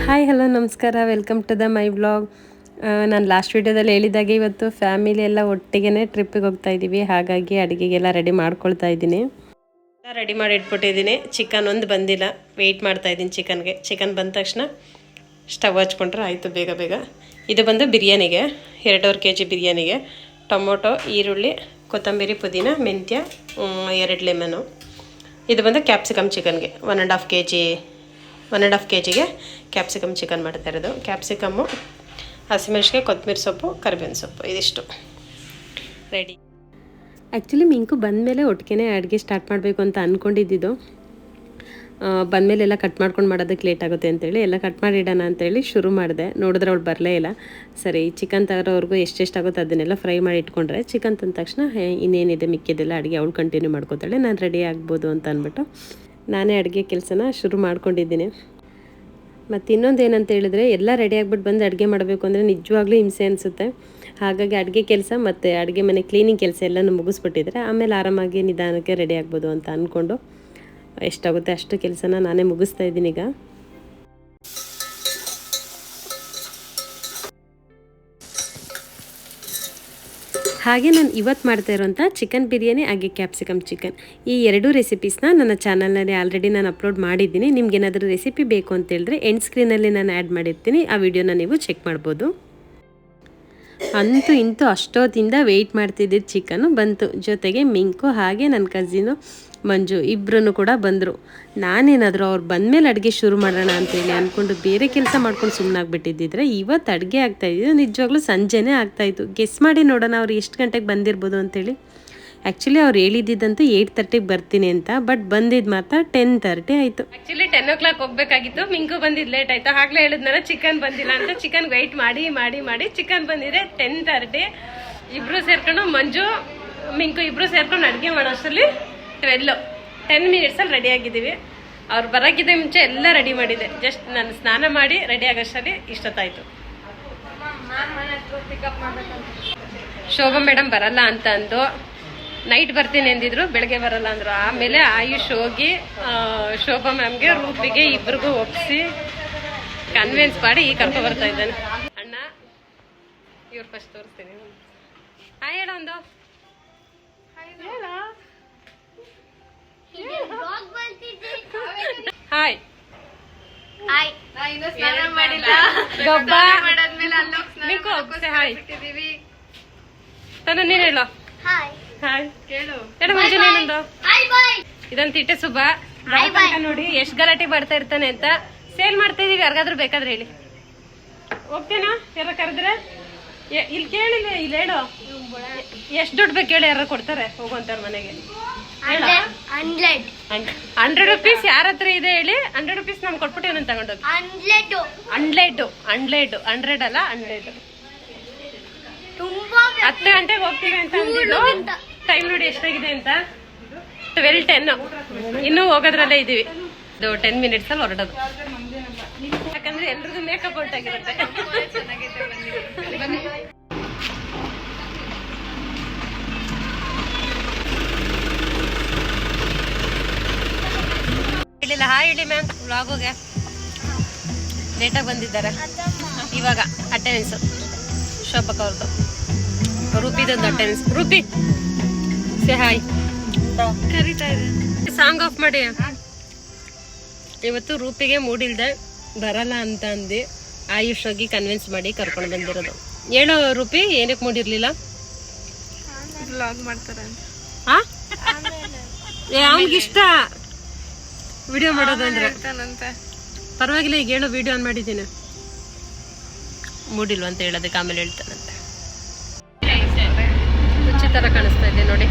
Hi hello ನಮಸ್ಕಾರ, welcome to the my vlog. ನಾನು last ವೀಡಿಯೋದಲ್ಲಿ ಹೇಳಿದಾಗೆ ಇವತ್ತು ಫ್ಯಾಮಿಲಿ ಎಲ್ಲ ಒಟ್ಟಿಗೆ ಟ್ರಿಪ್ಪಿಗೆ ಹೋಗ್ತಾ ಇದ್ದೀವಿ. ಹಾಗಾಗಿ ಅಡುಗೆಗೆಲ್ಲ ರೆಡಿ ಮಾಡ್ಕೊಳ್ತಾ ಇದ್ದೀನಿ. ರೆಡಿ ಮಾಡಿ ಇಟ್ಬಿಟ್ಟಿದ್ದೀನಿ. ಚಿಕನ್ ಒಂದು ಬಂದಿಲ್ಲ, ವೆಯ್ಟ್ ಮಾಡ್ತಾ ಇದ್ದೀನಿ ಚಿಕನ್ಗೆ. ಚಿಕನ್ ಬಂದ ತಕ್ಷಣ ಸ್ಟವ್ ಹಚ್ಕೊಂಡ್ರೆ ಆಯಿತು ಬೇಗ ಬೇಗ. ಇದು ಬಂದು ಬಿರಿಯಾನಿಗೆ, 2.5 kg ಬಿರಿಯಾನಿಗೆ ಟೊಮೊಟೊ, ಈರುಳ್ಳಿ, ಕೊತ್ತಂಬರಿ, ಪುದೀನ, ಮೆಂತ್ಯ, 2 ಲೆಮನು. ಇದು ಬಂದು ಕ್ಯಾಪ್ಸಿಕಮ್ ಚಿಕನ್ಗೆ 1.5 kgಗೆ ಕ್ಯಾಪ್ಸಿಕಮ್ ಚಿಕನ್ ಮಾಡ್ತಾ ಇರೋದು. ಕ್ಯಾಪ್ಸಿಕಮ್ಮು, ಹಸಿಮೆಣಸಿಗೆ, ಕೊತ್ತಂಬರಿ ಸೊಪ್ಪು, ಕರಿಬೇವಿನ ಸೊಪ್ಪು, ಇದಿಷ್ಟು ರೆಡಿ. ಆ್ಯಕ್ಚುಲಿ ಮಿಂಕು ಬಂದಮೇಲೆ ಒಟ್ಟಿಗೆ ಅಡುಗೆ ಸ್ಟಾರ್ಟ್ ಮಾಡಬೇಕು ಅಂತ ಅಂದ್ಕೊಂಡಿದ್ದು. ಬಂದಮೇಲೆ ಎಲ್ಲ ಕಟ್ ಮಾಡ್ಕೊಂಡು ಮಾಡೋದಕ್ಕೆ ಲೇಟ್ ಆಗುತ್ತೆ ಅಂತೇಳಿ ಎಲ್ಲ ಕಟ್ ಮಾಡಿಡೋಣ ಅಂತೇಳಿ ಶುರು ಮಾಡಿದೆ. ನೋಡಿದ್ರೆ ಅವಳು ಬರಲೇ ಇಲ್ಲ. ಸರಿ, ಚಿಕನ್ ತಗೋರೋವರೆಗೂ ಎಷ್ಟೆಷ್ಟಾಗುತ್ತೆ ಅದನ್ನೆಲ್ಲ ಫ್ರೈ ಮಾಡಿ ಇಟ್ಕೊಂಡ್ರೆ ಚಿಕನ್ ತಂದ ತಕ್ಷಣ ಇನ್ನೇನಿದೆ ಮಿಕ್ಕಿದೆಲ್ಲ ಅಡುಗೆ ಅವಳು ಕಂಟಿನ್ಯೂ ಮಾಡ್ಕೋತಾಳೆ, ನಾನು ರೆಡಿ ಆಗ್ಬೋದು ಅಂತ ಅಂದ್ಬಿಟ್ಟು ನಾನೇ ಅಡುಗೆ ಕೆಲಸನ ಶುರು ಮಾಡ್ಕೊಂಡಿದ್ದೀನಿ. ಮತ್ತು ಇನ್ನೊಂದು ಏನಂತ ಹೇಳಿದ್ರೆ, ಎಲ್ಲ ರೆಡಿ ಆಗ್ಬಿಟ್ಟು ಬಂದು ಅಡುಗೆ ಮಾಡಬೇಕು ಅಂದರೆ ನಿಜವಾಗ್ಲೂ ಹಿಂಸೆ ಅನಿಸುತ್ತೆ. ಹಾಗಾಗಿ ಅಡುಗೆ ಕೆಲಸ ಮತ್ತು ಅಡುಗೆ ಮನೆ ಕ್ಲೀನಿಂಗ್ ಕೆಲಸ ಎಲ್ಲನೂ ಮುಗಿಸ್ಬಿಟ್ಟಿದ್ರೆ ಆಮೇಲೆ ಆರಾಮಾಗಿ ನಿಧಾನಕ್ಕೆ ರೆಡಿ ಆಗ್ಬೋದು ಅಂತ ಅಂದ್ಕೊಂಡು ಎಷ್ಟಾಗುತ್ತೆ ಅಷ್ಟು ಕೆಲಸನ ನಾನೇ ಮುಗಿಸ್ತಾ ಇದ್ದೀನಿ ಈಗ. ಹಾಗೆ ನಾನು ಇವತ್ತು ಮಾಡ್ತಾ ಇರೋಂಥ ಚಿಕನ್ ಬಿರಿಯಾನಿ ಹಾಗೆ ಕ್ಯಾಪ್ಸಿಕಮ್ ಚಿಕನ್, ಈ 2 ರೆಸಿಪೀಸ್ನ ನನ್ನ ಚಾನಲ್ನಲ್ಲಿ ಆಲ್ರೆಡಿ ನಾನು ಅಪ್ಲೋಡ್ ಮಾಡಿದ್ದೀನಿ. ನಿಮ್ಗೇನಾದರೂ ರೆಸಿಪಿ ಬೇಕು ಅಂತ ಹೇಳಿದ್ರೆ ಎಂಡ್ ಸ್ಕ್ರೀನಲ್ಲಿ ನಾನು ಆ್ಯಡ್ ಮಾಡಿರ್ತೀನಿ, ಆ ವಿಡಿಯೋನ ನೀವು ಚೆಕ್ ಮಾಡ್ಬೋದು. ಅಂತೂ ಇಂತೂ ಅಷ್ಟೊತ್ತಿಂದ ವೆಯ್ಟ್ ಮಾಡ್ತಿದ್ದಿದ್ದು ಚಿಕನ್ನು ಬಂತು. ಜೊತೆಗೆ ಮಿಂಕು ಹಾಗೆ ನನ್ನ ಕಸಿನು ಮಂಜು ಇಬ್ಬರೂ ಕೂಡ ಬಂದರು. ನಾನೇನಾದರೂ ಅವ್ರು ಬಂದಮೇಲೆ ಅಡುಗೆ ಶುರು ಮಾಡೋಣ ಅಂತೇಳಿ ಅಂದ್ಕೊಂಡು ಬೇರೆ ಕೆಲಸ ಮಾಡ್ಕೊಂಡು ಸುಮ್ಮನಾಗ್ಬಿಟ್ಟಿದ್ದಿದ್ರೆ ಇವತ್ತು ಅಡುಗೆ ಆಗ್ತಾಯಿದ್ದು ನಿಜವಾಗ್ಲೂ ಸಂಜೆನೇ ಆಗ್ತಾಯಿತ್ತು. ಗೆಸ್ ಮಾಡಿ ನೋಡೋಣ ಅವ್ರು ಎಷ್ಟು ಗಂಟೆಗೆ ಬಂದಿರ್ಬೋದು ಅಂತೇಳಿ. ಆ್ಯಕ್ಚುಲಿ ಅವ್ರು ಹೇಳಿದ್ದಂತೂ 8:30ಗೆ ಬರ್ತೀನಿ ಅಂತ, ಬಟ್ ಬಂದಿದ್ದು ಮಾತ್ರ 10:30 ಆಯಿತು. ಆ್ಯಕ್ಚುಲಿ 10 o'clock ಹೋಗ್ಬೇಕಾಗಿತ್ತು. ಮಿಂಕು ಬಂದಿದ್ದು ಲೇಟ್ ಆಯಿತು. ಆಗಲೇ ಹೇಳಿದ್ನಲ್ಲ ಚಿಕನ್ ಬಂದಿಲ್ಲ ಅಂತ. ಚಿಕನ್ ವೆಯ್ಟ್ ಮಾಡಿ ಮಾಡಿ ಮಾಡಿ ಚಿಕನ್ ಬಂದಿದೆ 10:30. ಇಬ್ಬರು ಸೇರ್ಕೊಂಡು ಮಂಜು ಮಿಂಕು ಇಬ್ಬರು ಸೇರ್ಕೊಂಡು ಅಡುಗೆ ಮಾಡೋಷ್ಟರಲ್ಲಿ 10 ಮಿನಿಟ್ಸಲ್ಲಿ ರೆಡಿ ಆಗಿದ್ದೀವಿ. ಅವ್ರು ಬರೋಕ್ಕಿಂತ ಮುಂಚೆ ಎಲ್ಲ ರೆಡಿ ಮಾಡಿದೆ. ಜಸ್ಟ್ ನಾನು ಸ್ನಾನ ಮಾಡಿ ರೆಡಿ ಆಗೋಷ್ಟರಲ್ಲಿ ಇಷ್ಟೊತ್ತಾಯಿತು. ಶೋಭಾ ಮೇಡಮ್ ಬರಲ್ಲ ಅಂತ ಅಂದು ನೈಟ್ ಬರ್ತೀನಿ ಅಂದಿದ್ರು, ಬೆಳಗ್ಗೆ ಬರಲ್ಲ ಅಂದರು. ಆಮೇಲೆ ಆಯುಷ್ ಹೋಗಿ ಶೋಭಾ ಮ್ಯಾಮ್ಗೆ, ರೂಪಿಗೆ ಇಬ್ರಿಗೂ ಒಪ್ಪಿಸಿ ಕನ್ವಿನ್ಸ್ ಮಾಡಿ ಈಗ ಕರ್ಕೊ ಬರ್ತಾ ಇದ್ದಾನೆ. ಅಣ್ಣ ಇವ್ರು ಫಸ್ಟ್ ತೋರಿಸ್ತೀನಿ. ಹಾಯ್ ಹೇಳ ಒಂದು ಹಾಯ್. ನೀನ್ ಹೇಳು ಹಾಯ್. ಮಂಜು ನೀನೊಂದು ಇದಂತ ಇಟ್ಟೆ ಸುಬ್ಬ ನೋಡಿ ಎಷ್ಟು ಗಲಾಟೆ ಮಾಡ್ತಾ ಇರ್ತಾನೆ ಅಂತ. ಸೇಲ್ ಮಾಡ್ತಾ ಇದೀವಿ, ಯಾರಿಗಾದ್ರೂ ಬೇಕಾದ್ರೆ ಹೇಳಿ. ಹೋಗ್ತೇನಾ ಯಾರ ಕರೆದ್ರೆ? ಇಲ್ಲಿ ಕೇಳಿಲ್ಲ, ಇಲ್ಲಿ ಹೇಳು ಎಷ್ಟು ದುಡ್ಡು ಬೇಕು ಹೇಳಿ, ಯಾರು ಕೊಡ್ತಾರೆ ಹೋಗುವಂತಾರ ಮನೆಗೆ. 100 rupees ಯಾರ ಹತ್ರ ಇದೆ ಹೇಳಿ. 100 rupees ನಮ್ಗೆ ಕೊಟ್ಬಿಟ್ಟು ಏನಂತ ತಗೊಂಡೋಗಿ. 100 ಅಲ್ಲ 100. 10 ಗಂಟೆಗೆ ಹೋಗ್ತೀವಿ ಅಂತ ಅಂದಿದ್ದು. ಟೈಮ್ ನೋಡಿ ಎಷ್ಟಾಗಿದೆ ಅಂತ, 12:10. ಇನ್ನೂ ಹೋಗೋದ್ರಲ್ಲೇ ಇದೀವಿ. ಇದು 10 minutes ಅಲ್ಲಿ ಹೊರಡೋದು. ಯಾಕಂದ್ರೆ ಎಲ್ರಿಗೂ ಮೇಕಪ್ ಔಟ್ ಆಗಿರುತ್ತೆ. ಹೇಳಿಲ್ಲ ಹಾಯ್ ಹೇಳಿ ಮ್ಯಾಮ್. ವ್ಲಾಗೋಗೆ ಲೇಟಾಗಿ ಬಂದಿದ್ದಾರೆ. ಇವಾಗ ಅಟೆಂಡೆನ್ಸ್ ಶೋಭಕ್ ಅವ್ರದ್ದು, ರೂಪಿದೊಂದು ಅಟೆಂಡೆನ್ಸ್. Rupee say hi. ಕರೀತಾ ಇದೆ. ಸಾಂಗ್ ಆಫ್ ಮಾಡಿ. ಇವತ್ತು ರೂಪಿಗೆ ಮೂಡಿಲ್ದೆ ಬರಲ್ಲ ಅಂತ ಅಂದು ಆಯುಷ್ ಹೋಗಿ ಕನ್ವಿನ್ಸ್ ಮಾಡಿ ಕರ್ಕೊಂಡು ಬಂದಿರೋದು. ಹೇಳೋ ರೂಪಿ, ಏನಕ್ಕೆ ಮೂಡಿರ್ಲಿಲ್ಲ? ವ್ಲಾಗ್ ಮಾಡ್ತಾರೆ ಅವನಿಗಿಷ್ಟ ವಿಡಿಯೋ ಮಾಡೋದಂದ್ರೆ. ಪರವಾಗಿಲ್ಲ, ಈಗ ಹೇಳೋ ವಿಡಿಯೋ ಆನ್ ಮಾಡಿದ್ದೀನಿ. ಮೂಡಿಲ್ವ ಅಂತ ಹೇಳೋದಕ್ಕೆ ಆಮೇಲೆ ಹೇಳ್ತಾನಂತೆ. ಹುಚ್ಚಿ ತರ ಕಾಣಿಸ್ತಾ ಇದೆ ನೋಡಿ.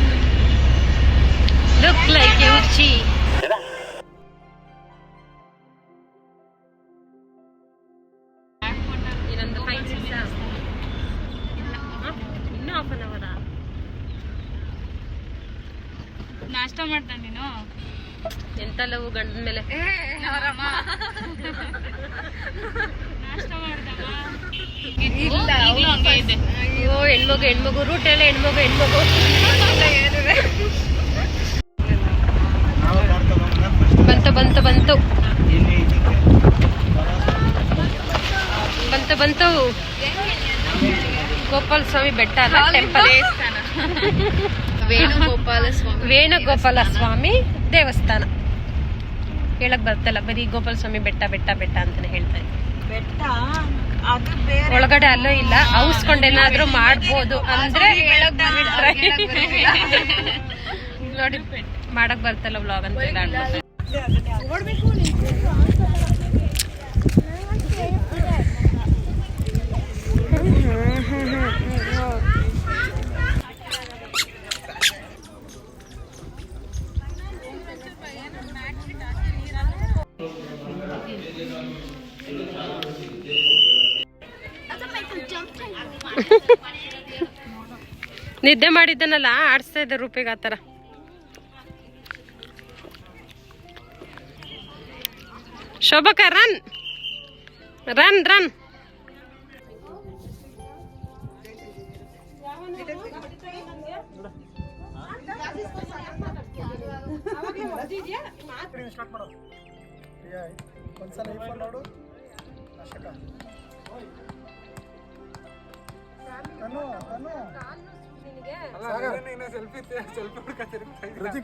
ಲುಕ್ ಲೈಕ್ ಹುಚ್ಚಿ. ಇನ್ನೊಂದು 5-6 ಇನ್ನೂ ಹಾಫ್ ಅನ್ ಅವರ ನಾಷ್ಟ ಮಾಡ್ತಾನೆ ನೀನು. ಎಂತಲ್ಲವು ಗಂಡನ ಮೇಲೆ ಅಯ್ಯೋ ಹೆಣ್ಮಗು ರೂಟ್ ಎಲ್ಲ ಹೆಣ್ಮಗು ಬಂತು ಬಂತು ಗೋಪಾಲ ಸ್ವಾಮಿ ಬೆಟ್ಟ ಅಲ್ಲ, ಟೆಂಪಲ್. ವೇಣುಗೋಪಾಲ ಸ್ವಾಮಿ ದೇವಸ್ಥಾನ. ಹೇಳಕ್ ಬರ್ತಲ್ಲ, ಬರೀ ಗೋಪಾಲ ಸ್ವಾಮಿ ಬೆಟ್ಟ ಬೆಟ್ಟ ಬೆಟ್ಟ ಅಂತಾನೆ ಹೇಳ್ತಾ ಇದ್ದೆ. ಒಳಗಡೆ ಅಲ್ಲೋ ಇಲ್ಲ, ಔಸ್ಕೊಂಡೇನಾದ್ರೂ ಮಾಡ್ಬೋದು ಅಂದ್ರೆ ನೋಡಿ, ಮಾಡಕ್ ಬರ್ತಲ್ಲ ವ್ಲಾಗ್ ಅಂತ. ನಿದ್ದೆ ಮಾಡಿದ್ದನಲ್ಲ, ಆಡಿಸ್ತಾ ಇದ್ದ ರೂಪಿಗೆ ಆತರ. ಶೋಭಕ ರನ್ ರನ್ ರನ್. ಸೆಲ್ಫಿ